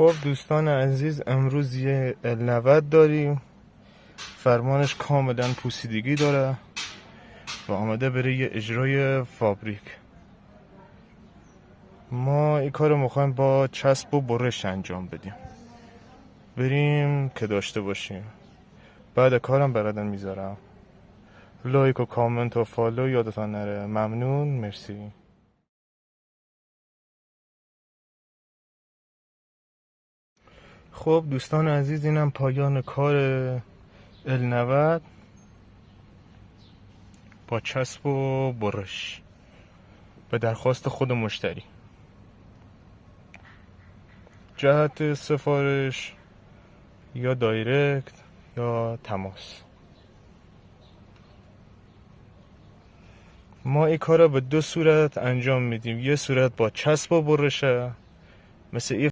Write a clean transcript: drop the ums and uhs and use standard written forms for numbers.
خب دوستان عزیز، امروز یه L90 داریم. فرمانش کاملا پوسیدگی داره و آمده بره یه اجرای فابریک. ما این کار رو میخوایم با چسب و برش انجام بدیم، بریم که داشته باشیم. بعد کارم براتون میذارم. لایک و کامنت و فالو یادتان نره. ممنون، مرسی. خب دوستان عزیز، اینم پایان کار L90 با چسب و برش به درخواست خود مشتری. جهت سفارش یا دایرکت یا تماس، ما این کار رو به 2 صورت انجام میدیم. یه صورت با چسب و برشه، مثل این